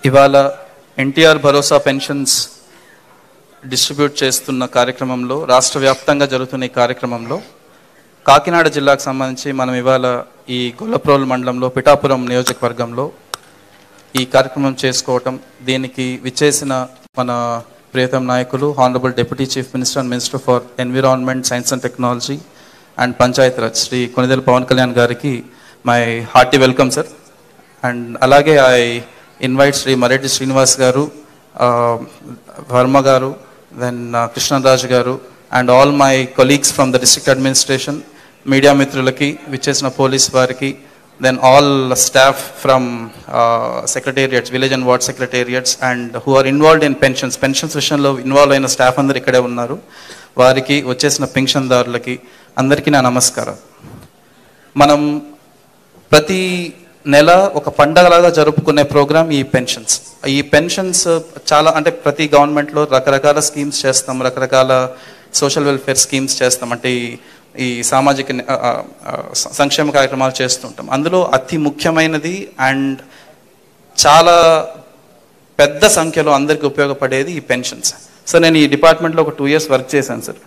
ఇవాళ ఎన్టీఆర్ భరోసా pensions distribute చేస్తున్న కార్యక్రమంలో రాష్ట్ర వ్యాప్తంగా జరుగుతున్న ఈ కార్యక్రమంలో కాకినాడ జిల్లాకు సంబంధించి మనం ఇవాళ ఈ గొల్లప్రోలు మండలంలో పిఠాపురం నియోజకవర్గంలో ఈ కార్యక్రమం చేసుకోవటం, దీనికి విచ్చేసిన మన ప్రియతమ నాయకులు honourable deputy chief minister and minister for environment, science and technology and panchayat Raj Shri Konidela Pavan Kalyan గారికి my hearty welcome sir. And అలాగే ఐ ఇన్వైట్ శ్రీ మరెడ్డి శ్రీనివాస్ గారు, వర్మ గారు, దెన్ కృష్ణరాజు గారు and all my colleagues from the district administration, media మిత్రులకి, విచ్చేసిన పోలీస్ వారికి, then all staff from secretariats, village and ward secretariats and who are involved in pensions విషయంలో involve అయిన staff అందరు ఇక్కడే ఉన్నారు. వారికి, వచ్చేసిన పెన్షన్దారులకి అందరికీ నా నమస్కారం. మనం ప్రతి నెల ఒక పండగలాగా జరుపుకునే ప్రోగ్రామ్ ఈ పెన్షన్స్. ఈ పెన్షన్స్ చాలా, అంటే ప్రతి గవర్నమెంట్లో రకరకాల స్కీమ్స్ చేస్తాం, రకరకాల సోషల్ వెల్ఫేర్ స్కీమ్స్ చేస్తాం, అంటే ఈ సామాజిక సంక్షేమ కార్యక్రమాలు చేస్తుంటాం. అందులో అతి ముఖ్యమైనది అండ్ చాలా పెద్ద సంఖ్యలో అందరికీ ఉపయోగపడేది ఈ పెన్షన్స్. సార్ నేను ఈ డిపార్ట్మెంట్లో ఒక 2 years వర్క్ చేశాను sir.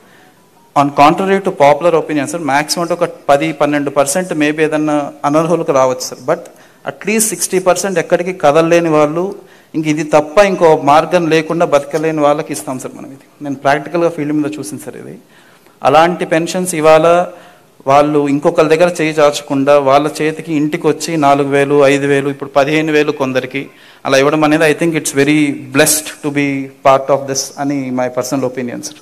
On contrary to popular opinion sir, maximum ఒక 10-12% మేబీ ఏదన్నా అనర్హులకు రావచ్చు సార్, బట్ అట్లీస్ట్ 60% ఎక్కడికి కదలలేని వాళ్ళు, ఇంక ఇది తప్ప ఇంకో మార్గం లేకుండా బతకలేని వాళ్ళకి ఇస్తాం సార్ మనం. ఇది నేను ప్రాక్టికల్గా ఫీల్డ్ మీద చూసింది సార్. ఇది అలాంటి పెన్షన్స్ ఇవాళ వాళ్ళు ఇంకొకరి దగ్గర చేయి చాచకుండా వాళ్ళ చేతికి ఇంటికి వచ్చి 4,000, 5,000, ఇప్పుడు 15,000 కొందరికి అలా ఇవ్వడం అనేది I think it's very blessed to be part of this అని my personal opinion sir.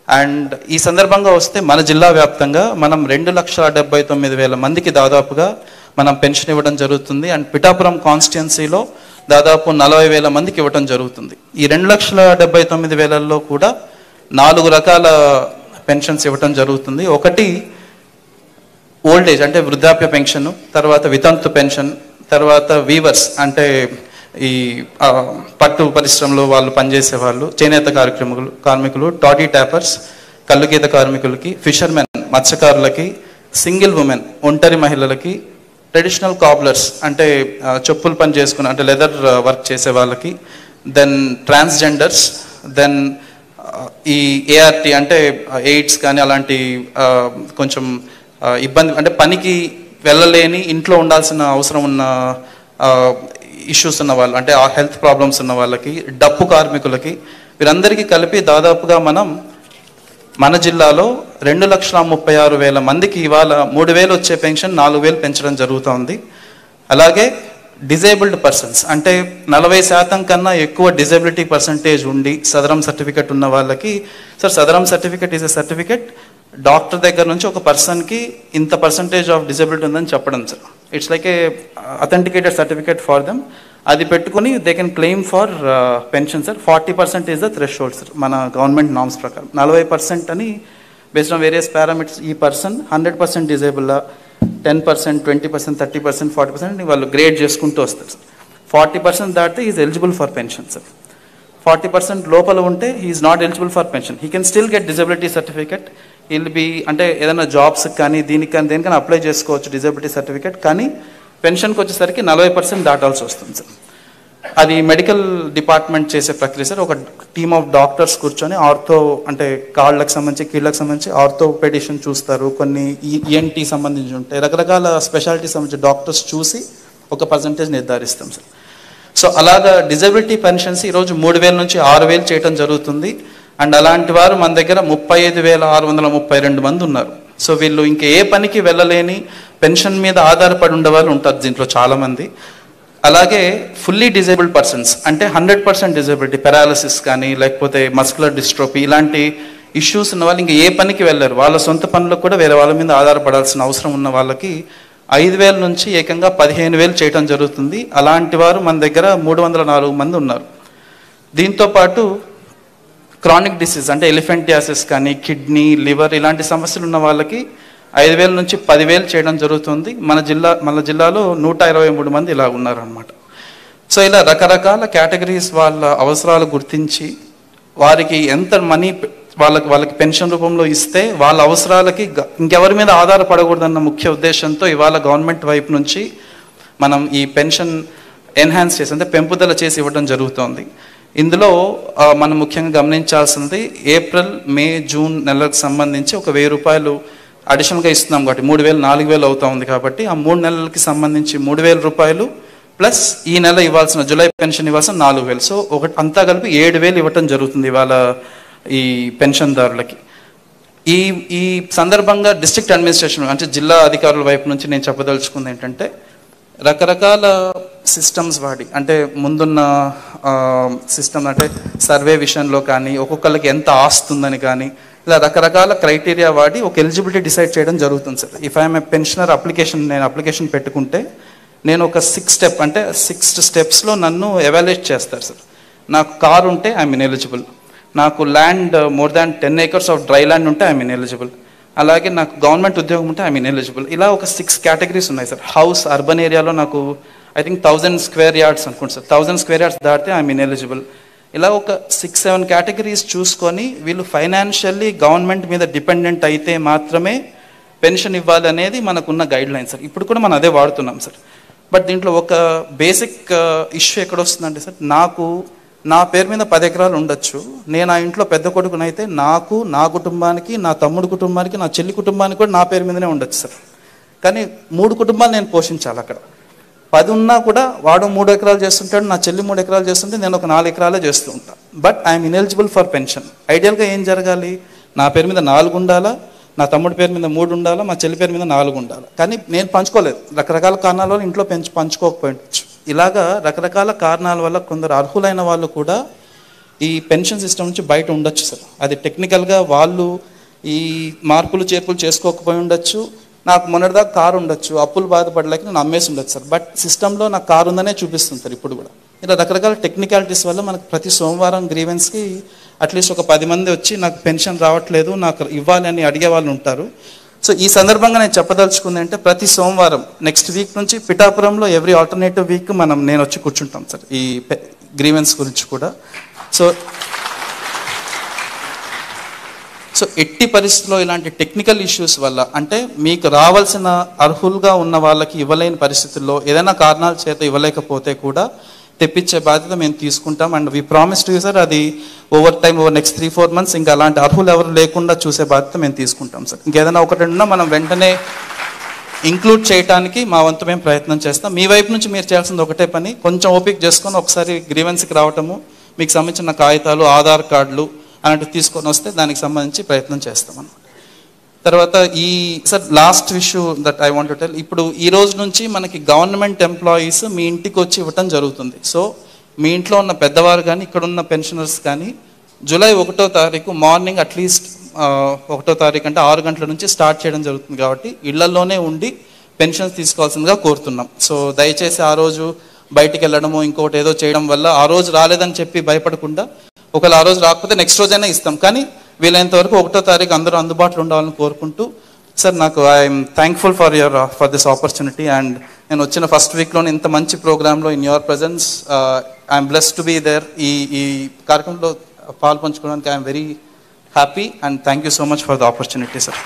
And ఈ సందర్భంగా వస్తే మన జిల్లా వ్యాప్తంగా మనం 2,79,000 మందికి దాదాపుగా మనం పెన్షన్ ఇవ్వడం జరుగుతుంది. అండ్ పిఠాపురం కాన్స్టిట్యున్సీలో దాదాపు 40,000 మందికి ఇవ్వడం జరుగుతుంది. ఈ 2,79,000లో కూడా 4 రకాల పెన్షన్స్ ఇవ్వటం జరుగుతుంది. ఒకటి ఓల్డ్ ఏజ్ అంటే వృద్ధాప్య పెన్షన్, తర్వాత వితంతు పెన్షన్, తర్వాత వీవర్స్ అంటే ఈ పట్టు పరిశ్రమలో వాళ్ళు పనిచేసే వాళ్ళు, చేనేత కార్మికులు, టాడీ ట్యాపర్స్, కల్లుగీత కార్మికులకి, ఫిషర్మెన్ మత్స్యకారులకి, సింగిల్ ఉమెన్ ఒంటరి మహిళలకి, ట్రెడిషనల్ కాబ్లర్స్ అంటే చెప్పులు పని చేసుకుని అంటే లెదర్ వర్క్ చేసే వాళ్ళకి, దెన్ ట్రాన్స్జెండర్స్, దెన్ ఈ ఏఆర్టీ అంటే ఎయిడ్స్ కానీ అలాంటి కొంచెం ఇబ్బంది అంటే పనికి వెళ్ళలేని ఇంట్లో ఉండాల్సిన అవసరం ఉన్న ఇష్యూస్ ఉన్న వాళ్ళు, అంటే ఆ హెల్త్ ప్రాబ్లమ్స్ ఉన్న వాళ్ళకి, డప్పు కార్మికులకి, వీరందరికీ కలిపి దాదాపుగా మనం మన జిల్లాలో 2,36,000 మందికి ఇవాళ 3,000 వచ్చే పెన్షన్ 4,000 పెంచడం జరుగుతోంది. అలాగే డిజేబుల్డ్ పర్సన్స్ అంటే 40% కన్నా ఎక్కువ డిజబిలిటీ పర్సంటేజ్ ఉండి సదరం సర్టిఫికెట్ ఉన్న వాళ్ళకి, sir Sadaram certificate is a certificate doctor దగ్గర నుంచి ఒక పర్సన్కి ఇంత పర్సంటేజ్ ఆఫ్ డిజబిలిటీ ఉందని చెప్పడం sir. It's like A authenticated certificate for them. అది పెట్టుకుని they can claim for pension sir. 40% is the threshold sir మన గవర్నమెంట్ నామ్స్ ప్రకారం. 40% అని బేస్డ్ ఆన్ వేరియస్ పారామీటర్స్ ఈ పర్సన్ 100% డిజేబుల్, 10%, 20%, 30%, 40% వాళ్ళు గ్రేడ్ చేసుకుంటూ వస్తారు సార్. 40% దాటితే is eligible for pension sir. 40% లోపల ఉంటే he's not eligible for pension. He can still get disability certificate. Will be అంటే ఏదైనా జాబ్స్ కానీ దీనికి కానీ దేనికైనా అప్లై చేసుకోవచ్చు డిజబిలిటీ సర్టిఫికెట్. కానీ పెన్షన్కి వచ్చేసరికి 40% దాటాల్సి వస్తుంది సార్. అది మెడికల్ డిపార్ట్మెంట్ చేసే ప్రక్రియ సార్. ఒక టీమ్ ఆఫ్ డాక్టర్స్ కూర్చొని ఆర్థో అంటే కాళ్ళకు సంబంధించి కీళ్ళకు సంబంధించి ఆర్థోపెడిషన్ చూస్తారు, కొన్ని ఈఎన్టీ సంబంధించి ఉంటాయి, రకరకాల స్పెషాలిటీ సంబంధించి డాక్టర్స్ చూసి ఒక పర్సంటేజ్ నిర్ధారిస్తాం సార్. సో అలాగా డిజబిలిటీ పెన్షన్స్ ఈరోజు 3,000 నుంచి 6,000 చేయడం జరుగుతుంది. అండ్ అలాంటి వారు మన దగ్గర 35,632 మంది ఉన్నారు. సో వీళ్ళు ఇంక ఏ పనికి వెళ్ళలేని పెన్షన్ మీద ఆధారపడి ఉండే వాళ్ళు ఉంటారు దీంట్లో చాలామంది. అలాగే ఫుల్లీ డిజేబుల్డ్ పర్సన్స్ అంటే 100% డిజేబిలిటీ, పెరాలసిస్ కానీ లేకపోతే మస్కులర్ డిస్ట్రోఫీ ఇలాంటి ఇష్యూస్ ఉన్న వాళ్ళు ఇంకా ఏ పనికి వెళ్ళారు, వాళ్ళ సొంత పనులకు కూడా వేరే వాళ్ళ మీద ఆధారపడాల్సిన అవసరం ఉన్న వాళ్ళకి 5,000 నుంచి ఏకంగా 15,000 చేయడం జరుగుతుంది. అలాంటి వారు మన దగ్గర 304 మంది ఉన్నారు. దీంతోపాటు క్రానిక్ డిసీజ్ అంటే ఎలిఫెంటియాసిస్ కానీ, కిడ్నీ, లివర్ ఇలాంటి సమస్యలు ఉన్న వాళ్ళకి 5,000 నుంచి 10,000 చేయడం జరుగుతుంది. మన జిల్లాలో 123 మంది ఇలా ఉన్నారనమాట. సో ఇలా రకరకాల కేటగిరీస్ వాళ్ళ అవసరాలు గుర్తించి వారికి ఎంత మనీ వాళ్ళకి పెన్షన్ రూపంలో ఇస్తే వాళ్ళ అవసరాలకి ఇంకెవరి మీద ఆధారపడకూడదన్న ముఖ్య ఉద్దేశంతో ఇవాళ గవర్నమెంట్ వైపు నుంచి మనం ఈ పెన్షన్ ఎన్హాన్స్ చేసి అంటే పెంపుదల చేసి ఇవ్వడం జరుగుతోంది. ఇందులో మనం ముఖ్యంగా గమనించాల్సింది ఏప్రిల్, మే, జూన్ నెలలకు సంబంధించి ఒక 1000 రూపాయలు అడిషనల్గా ఇస్తున్నాం కాబట్టి 3000, 4000 అవుతా ఉంది కాబట్టి ఆ 3 నెలలకి సంబంధించి 3000 రూపాయలు ప్లస్ ఈ నెల ఇవ్వాల్సిన జూలై పెన్షన్ ఇవ్వాల్సిన 4000. సో ఒకటి అంతా కలిపి 7000 ఇవ్వటం జరుగుతుంది ఇవాళ ఈ పెన్షన్దారులకి. ఈ సందర్భంగా డిస్ట్రిక్ట్ అడ్మినిస్ట్రేషన్ అంటే జిల్లా అధికారుల వైపు నుంచి నేను చెప్పదలుచుకుంది ఏంటంటే, రకరకాల సిస్టమ్స్ వాడి అంటే ముందున్న సిస్టమ్ అంటే సర్వే విషయంలో కానీ ఒక్కొక్కరికి ఎంత ఆస్తుందని కానీ ఇలా రకరకాల క్రైటీరియా వాడి ఒక ఎలిజిబిలిటీ డిసైడ్ చేయడం జరుగుతుంది sir. If I'm a pensioner నేను అప్లికేషన్ పెట్టుకుంటే నేను ఒక 6 స్టెప్స్లో నన్ను ఎవాల్యుయేట్ చేస్తారు సార్. నాకు కారు ఉంటే ఐఎమ్ ఇన్ఎలిజిబుల్, నాకు land more than 10 acres of dry land ఉంటే ఐఎమ్ ఇన్ఎలిజిబుల్, అలాగే నాకు గవర్నమెంట్ ఉద్యోగం ఉంటే ఐఎమ్ ఇన్ఎలిజిబుల్. ఇలా ఒక 6 కేటగిరీస్ ఉన్నాయి సార్. హౌస్ అర్బన్ ఏరియాలో నాకు ఐ థింక్ 1000 square yards అనుకుంటా సార్, 1000 square yards దాటితే ఐఎమ్ ఇన్ఎలిజిబుల్. ఇలా ఒక 6-7 కేటగిరీస్ చూసుకొని వీళ్ళు ఫైనాన్షియల్లీ గవర్నమెంట్ మీద డిపెండెంట్ అయితే మాత్రమే పెన్షన్ ఇవ్వాలి అనేది మనకున్న గైడ్ లైన్ సార్. ఇప్పుడు కూడా మనం అదే వాడుతున్నాం సార్. బట్ దీంట్లో ఒక బేసిక్ ఇష్యూ ఎక్కడొస్తుందంటే సార్, నా పేరు మీద 10 ఎకరాలు ఉండొచ్చు, నేను ఆ ఇంట్లో పెద్ద కొడుకునైతే నాకు, నా కుటుంబానికి, నా తమ్ముడు కుటుంబానికి, నా చెల్లి కుటుంబానికి కూడా నా పేరు మీదనే ఉండొచ్చు సార్. కానీ 3 కుటుంబాలు నేను పోషించాలి. అక్కడ 10 ఉన్నా కూడా వాడు 3 ఎకరాలు చేస్తుంటాడు, నా చెల్లి 3 ఎకరాలు చేస్తుంటే నేను ఒక 4 ఎకరాలే చేస్తూ ఉంటాను. But I'm ineligible for pension. ఐడియల్గా ఏం జరగాలి, నా పేరు మీద 4 ఉండాలా, నా తమ్ముడి పేరు మీద 3 ఉండాలా, మా చెల్లి పేరు మీద 4 ఉండాలి. కానీ నేను పంచుకోలేదు, రకరకాల కారణాల వల్ల ఇంట్లో పంచుకోకపోవచ్చు. ఇలాగా రకరకాల కారణాల వల్ల కొందరు అర్హులైన వాళ్ళు కూడా ఈ పెన్షన్ సిస్టమ్ నుంచి బయట ఉండొచ్చు సార్. అది టెక్నికల్గా వాళ్ళు ఈ మార్పులు చేర్పులు చేసుకోకపోయి ఉండొచ్చు. నాకు మొన్నటిదాకా కారు ఉండొచ్చు, అప్పులు బాధపడలేక నేను అమ్మేసి ఉండొచ్చు సార్. బట్ సిస్టంలో నాకు కారు ఉందనే చూపిస్తుంది సార్ ఇప్పుడు కూడా. ఇలా రకరకాల టెక్నికాలిటీస్ వల్ల మనకు ప్రతి సోమవారం గ్రీవెన్స్కి అట్లీస్ట్ ఒక 10 మంది వచ్చి నాకు పెన్షన్ రావట్లేదు, నాకు ఇవ్వాలి అని అడిగే వాళ్ళు ఉంటారు. సో ఈ సందర్భంగా నేను చెప్పదలుచుకుంది అంటే, ప్రతి సోమవారం నెక్స్ట్ వీక్ నుంచి పిఠాపురంలో ఎవ్రీ ఆల్టర్నేటివ్ వీక్ నేను వచ్చి కూర్చుంటాం సార్ ఈ గ్రీవెన్స్ గురించి కూడా. సో ఎట్టి పరిస్థితుల్లో ఇలాంటి టెక్నికల్ ఇష్యూస్ వల్ల అంటే మీకు రావాల్సిన అర్హులుగా ఉన్న వాళ్ళకి ఇవ్వలేని పరిస్థితుల్లో ఏదైనా కారణాల చేత ఇవ్వలేకపోతే కూడా తెప్పించే బాధ్యత మేము తీసుకుంటాం. And we promise to you sir, అది ఓవర్ నెక్స్ట్ 3-4 months ఇంకా అలాంటి అర్హులు ఎవరు లేకుండా చూసే బాధ్యత మేము తీసుకుంటాం సార్. ఇంకేదైనా ఒకటి ఉన్నా మనం వెంటనే ఇంక్లూడ్ చేయడానికి మా వంతు మేము ప్రయత్నం చేస్తాం. మీ వైపు నుంచి మీరు చేయాల్సింది ఒకటే పని, కొంచెం ఓపిక చేసుకొని ఒకసారి గ్రీవెన్స్కి రావటము, మీకు సంబంధించిన కాగితాలు, ఆధార్ కార్డులు అలాంటివి తీసుకొని వస్తే దానికి సంబంధించి ప్రయత్నం చేస్తాం అన్నమాట. తర్వాత sir last issue that I want to tell, ఇప్పుడు ఈ రోజు నుంచి మనకి గవర్నమెంట్ ఎంప్లాయీస్ మీ ఇంటికి వచ్చి ఇవ్వటం జరుగుతుంది. సో మీ ఇంట్లో ఉన్న పెద్దవారు కానీ ఇక్కడ ఉన్న పెన్షనర్స్ కానీ జూలై 1వ తారీఖు మార్నింగ్ అట్లీస్ట్ 1వ తారీఖు అంటే 6 గంటల నుంచి స్టార్ట్ చేయడం జరుగుతుంది. కాబట్టి ఇళ్లలోనే ఉండి పెన్షన్స్ తీసుకోవాల్సిందిగా కోరుతున్నాం. సో దయచేసి ఆ రోజు బయటికి వెళ్ళడము ఇంకొకటి ఏదో చేయడం వల్ల ఆ రోజు రాలేదని చెప్పి భయపడకుండా, ఒకవేళ ఆ రోజు రాకపోతే నెక్స్ట్ రోజైనా ఇస్తాం, కానీ వీలైనంత వరకు 1వ తారీఖు అందరూ అందుబాటులో ఉండాలని కోరుకుంటూ, సార్ నాకు I'm thankful for this opportunity. And నేను వచ్చిన ఫస్ట్ వీక్లోనే ఇంత మంచి ప్రోగ్రాంలో in your presence I'm blessed to be there. ఈ కార్యక్రమంలో పాల్పంచుకోవడానికి I'm very happy and thank you so much for the opportunity sir.